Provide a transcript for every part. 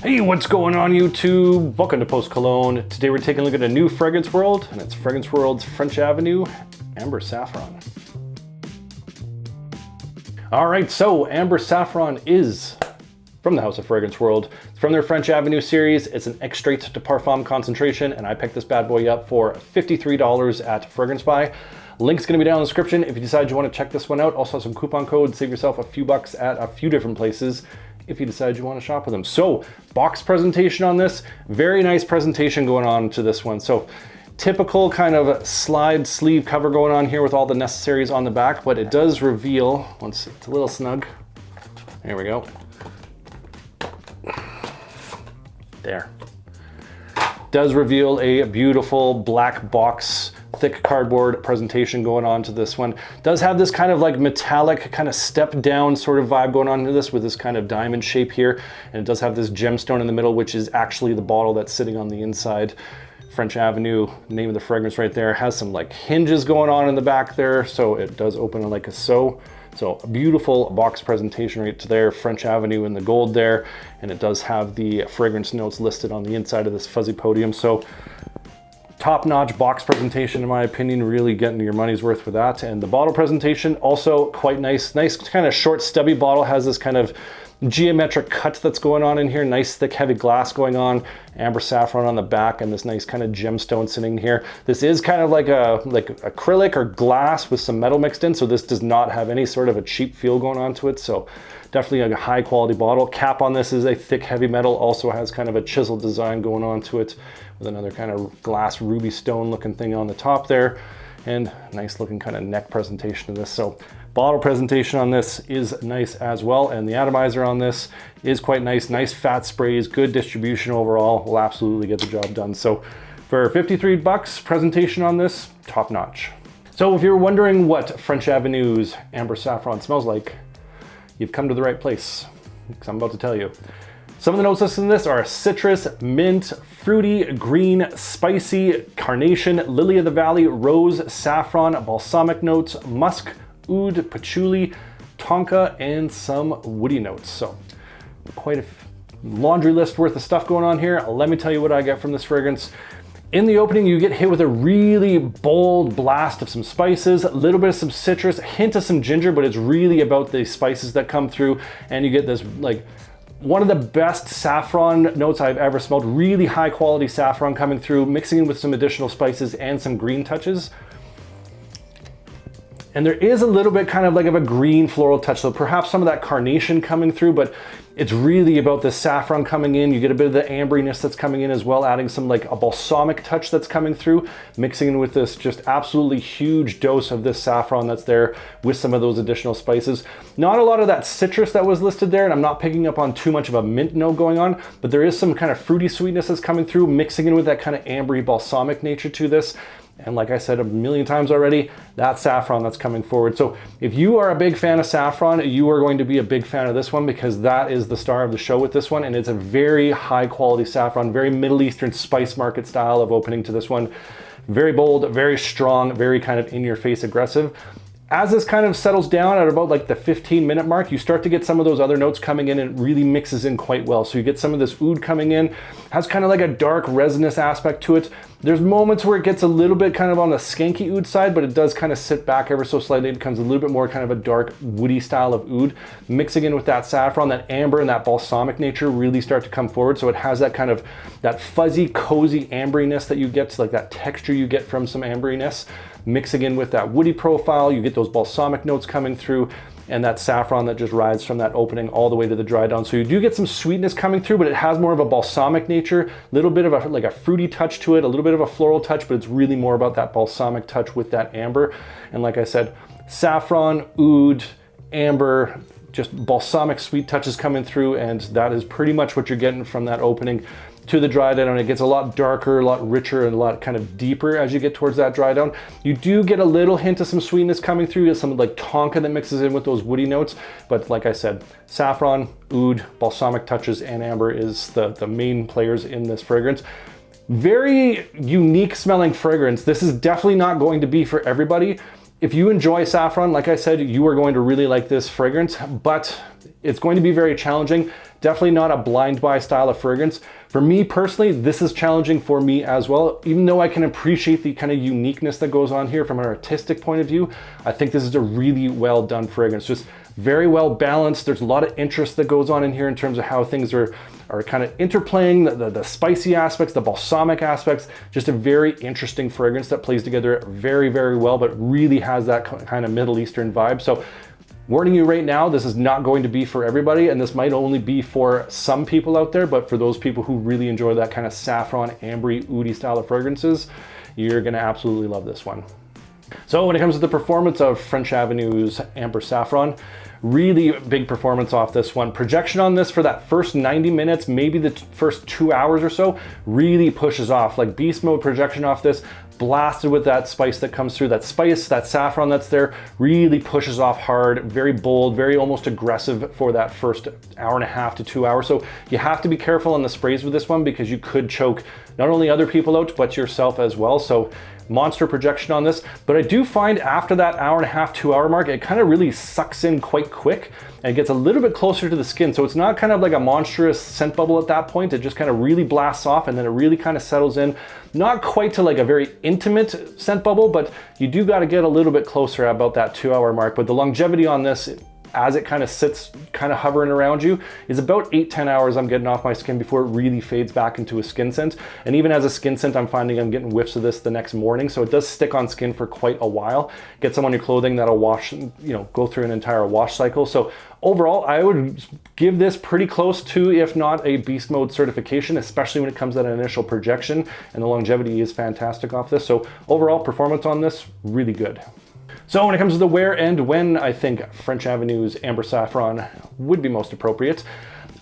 Hey, what's going on YouTube? Welcome to Post Cologne. Today we're taking a look at a new fragrance world, and it's Fragrance World's French Avenue Amber Saffron. All right, so Amber Saffron is from the House of Fragrance World. It's from their French Avenue series. It's an extrait de parfum concentration, and I picked this bad boy up for $53 at Fragrance Buy. Link's gonna be down in the description if you decide you wanna check this one out. Also some coupon codes, save yourself a few bucks at a few different places if you decide you wanna shop with them. So, box presentation on this, very nice presentation going on to this one. So, typical kind of slide sleeve cover going on here with all the necessaries on the back, but it does reveal, once it's a little snug, there we go. There. Does reveal a beautiful black box, thick cardboard presentation going on to this one. Does have this kind of like metallic kind of step down sort of vibe going on to this with this kind of diamond shape here. And it does have this gemstone in the middle, which is actually the bottle that's sitting on the inside. French Avenue, name of the fragrance right there, has some like hinges going on in the back there. So it does open like a so. So a beautiful box presentation right there, French Avenue in the gold there. And it does have the fragrance notes listed on the inside of this fuzzy podium. So top-notch box presentation in my opinion, really getting your money's worth with that. And the bottle presentation also quite nice. Nice kind of short stubby bottle, has this kind of geometric cut that's going on in here. Nice thick heavy glass going on. Amber Saffron on the back and this nice kind of gemstone sitting here. This is kind of like acrylic or glass with some metal mixed in. So this does not have any sort of a cheap feel going on to it. So definitely a high quality bottle. Cap on this is a thick heavy metal. Also has kind of a chiseled design going on to it with another kind of glass ruby stone looking thing on the top there. And nice looking kind of neck presentation of this. So bottle presentation on this is nice as well. And the atomizer on this is quite nice. Nice fat sprays, good distribution overall. Will absolutely get the job done. So for 53 bucks, presentation on this, top notch. So if you're wondering what French Avenue's Amber Saffron smells like, you've come to the right place, because I'm about to tell you. Some of the notes listed in this are citrus, mint, fruity, green, spicy, carnation, lily of the valley, rose, saffron, balsamic notes, musk, oud, patchouli, tonka, and some woody notes. So quite a laundry list worth of stuff going on here. Let me tell you what I get from this fragrance. In the opening, you get hit with a really bold blast of some spices, a little bit of some citrus, a hint of some ginger, but it's really about the spices that come through, and you get this like one of the best saffron notes I've ever smelled. Really high quality saffron coming through, mixing in with some additional spices and some green touches. And there is a little bit kind of like of a green floral touch, so perhaps some of that carnation coming through, but it's really about the saffron coming in. You get a bit of the amberiness that's coming in as well, adding some like a balsamic touch that's coming through, mixing in with this just absolutely huge dose of this saffron that's there with some of those additional spices. Not a lot of that citrus that was listed there, and I'm not picking up on too much of a mint note going on, but there is some kind of fruity sweetness that's coming through, mixing in with that kind of ambery balsamic nature to this. And like I said a million times already, that saffron that's coming forward. So if you are a big fan of saffron, you are going to be a big fan of this one, because that is the star of the show with this one. And it's a very high quality saffron, very Middle Eastern spice market style of opening to this one. Very bold, very strong, very kind of in your face aggressive. As this kind of settles down at about like the 15-minute mark, you start to get some of those other notes coming in, and it really mixes in quite well. So you get some of this oud coming in, has kind of like a dark resinous aspect to it. There's moments where it gets a little bit kind of on the skanky oud side, but it does kind of sit back ever so slightly. It becomes a little bit more kind of a dark woody style of oud. Mixing in with that saffron, that amber and that balsamic nature really start to come forward. So it has that kind of that fuzzy, cozy amberiness that you get, like that texture you get from some amberiness. Mixing in with that woody profile, you get those balsamic notes coming through, and that saffron that just rides from that opening all the way to the dry down. So you do get some sweetness coming through, but it has more of a balsamic nature, a little bit of a like a fruity touch to it, a little bit of a floral touch, but it's really more about that balsamic touch with that amber. And like I said, saffron, oud, amber, just balsamic sweet touches coming through, and that is pretty much what you're getting from that opening to the dry down. And it gets a lot darker, a lot richer, and a lot kind of deeper as you get towards that dry down. You do get a little hint of some sweetness coming through, some like tonka that mixes in with those woody notes. But like I said, saffron, oud, balsamic touches, and amber is the main players in this fragrance. Very unique smelling fragrance. This is definitely not going to be for everybody. If you enjoy saffron, like I said, you are going to really like this fragrance, but it's going to be very challenging definitely not a blind buy style of fragrance. For me personally, this is challenging for me as well. Even though I can appreciate the kind of uniqueness that goes on here from an artistic point of view, I think this is a really well done fragrance. Just very well balanced. There's a lot of interest that goes on in here in terms of how things are kind of interplaying, the spicy aspects, the balsamic aspects. Just a very interesting fragrance that plays together very, very well, but really has that kind of Middle Eastern vibe. So warning you right now, this is not going to be for everybody, and this might only be for some people out there, but for those people who really enjoy that kind of saffron, ambery, oudy style of fragrances, you're gonna absolutely love this one. So when it comes to the performance of French Avenue's Amber Saffron, really big performance off this one. Projection on this for that first 90 minutes, maybe the first 2 hours or so, really pushes off. Like beast mode projection off this, blasted with that spice that comes through, that spice, that saffron that's there, really pushes off hard, very bold, very almost aggressive for that first hour and a half to 2 hours. So you have to be careful on the sprays with this one because you could choke not only other people out, but yourself as well. So monster projection on this, but I do find after that hour and a half, 2 hour mark, it kind of really sucks in quite quick and it gets a little bit closer to the skin. So it's not kind of like a monstrous scent bubble at that point. It just kind of really blasts off and then it really kind of settles in. Not quite to like a very intimate scent bubble, but you do got to get a little bit closer at about that 2 hour mark. But the longevity on this, as it kind of sits kind of hovering around you, is about 8-10 hours I'm getting off my skin before it really fades back into a skin scent. And even as a skin scent, I'm finding I'm getting whiffs of this the next morning. So it does stick on skin for quite a while. Get some on your clothing that'll wash, go through an entire wash cycle. So overall, I would give this pretty close to, if not a beast mode certification, especially when it comes to that initial projection, and the longevity is fantastic off this. So overall performance on this, really good. So when it comes to the where and when, I think French Avenue's Amber Saffron would be most appropriate.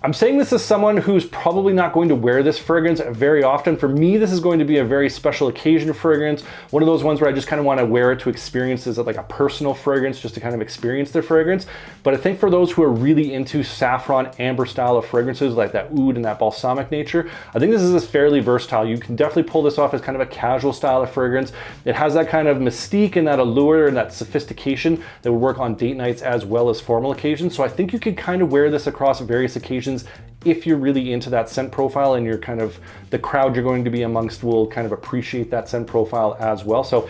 I'm saying this as someone who's probably not going to wear this fragrance very often. For me, this is going to be a very special occasion fragrance. One of those ones where I just kind of want to wear it to experience as like a personal fragrance, just to kind of experience the fragrance. But I think for those who are really into saffron, amber style of fragrances, like that oud and that balsamic nature, I think this is fairly versatile. You can definitely pull this off as kind of a casual style of fragrance. It has that kind of mystique and that allure and that sophistication that would work on date nights as well as formal occasions. So I think you could kind of wear this across various occasions if you're really into that scent profile, and you're kind of, the crowd you're going to be amongst will kind of appreciate that scent profile as well. So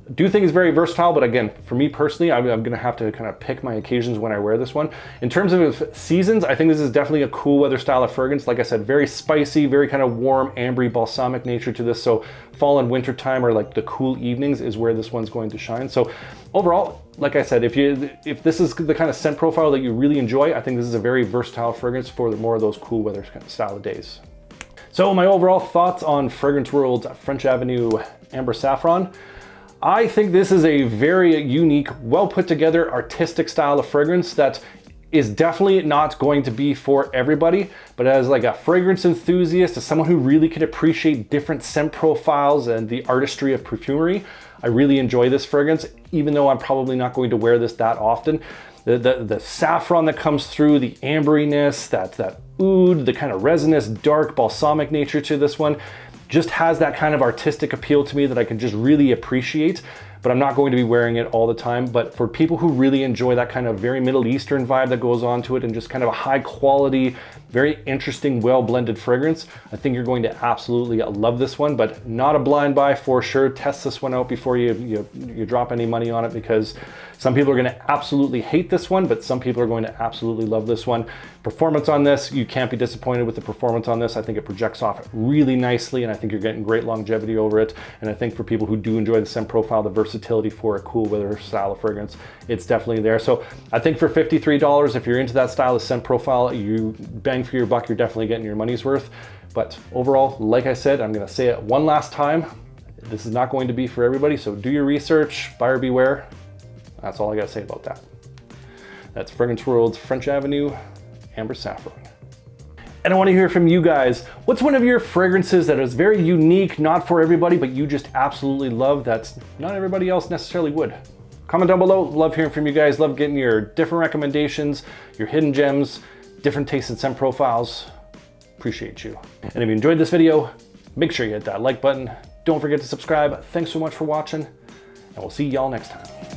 I do think it's very versatile, but again, for me personally, I'm going to have to kind of pick my occasions when I wear this one. In terms of seasons, I think this is definitely a cool weather style of fragrance. Like I said, very spicy, very kind of warm, ambery, balsamic nature to this. So fall and winter time, or like the cool evenings, is where this one's going to shine. So overall, like I said, if this is the kind of scent profile that you really enjoy, I think this is a very versatile fragrance for more of those cool weather kind of style of days. So my overall thoughts on Fragrance World's French Avenue Amber Saffron. I think this is a very unique, well put together, artistic style of fragrance that is definitely not going to be for everybody, but as like a fragrance enthusiast, as someone who really can appreciate different scent profiles and the artistry of perfumery, I really enjoy this fragrance, even though I'm probably not going to wear this that often. The saffron that comes through, the amberiness, that oud, the kind of resinous, dark, balsamic nature to this one, just has that kind of artistic appeal to me that I can just really appreciate, but I'm not going to be wearing it all the time. But for people who really enjoy that kind of very Middle Eastern vibe that goes on to it, and just kind of a high quality, very interesting, well blended fragrance, I think you're going to absolutely love this one, but not a blind buy for sure. Test this one out before you drop any money on it, because some people are going to absolutely hate this one, but some people are going to absolutely love this one. Performance on this, you can't be disappointed with the performance on this. I think it projects off really nicely, and I think you're getting great longevity over it. And I think for people who do enjoy the scent profile, the versatility for a cool weather style of fragrance, it's definitely there. So I think for $53, if you're into that style of scent profile, you bang for your buck, you're definitely getting your money's worth. But overall, like I said, I'm going to say it one last time, this is not going to be for everybody. So do your research, buyer beware. That's all I got to say about that. That's Fragrance World's French Avenue Amber Saffron. And I want to hear from you guys. What's one of your fragrances that is very unique, not for everybody, but you just absolutely love that not everybody else necessarily would? Comment down below. Love hearing from you guys. Love getting your different recommendations, your hidden gems, different tastes and scent profiles. Appreciate you. And if you enjoyed this video, make sure you hit that like button. Don't forget to subscribe. Thanks so much for watching, and we'll see y'all next time.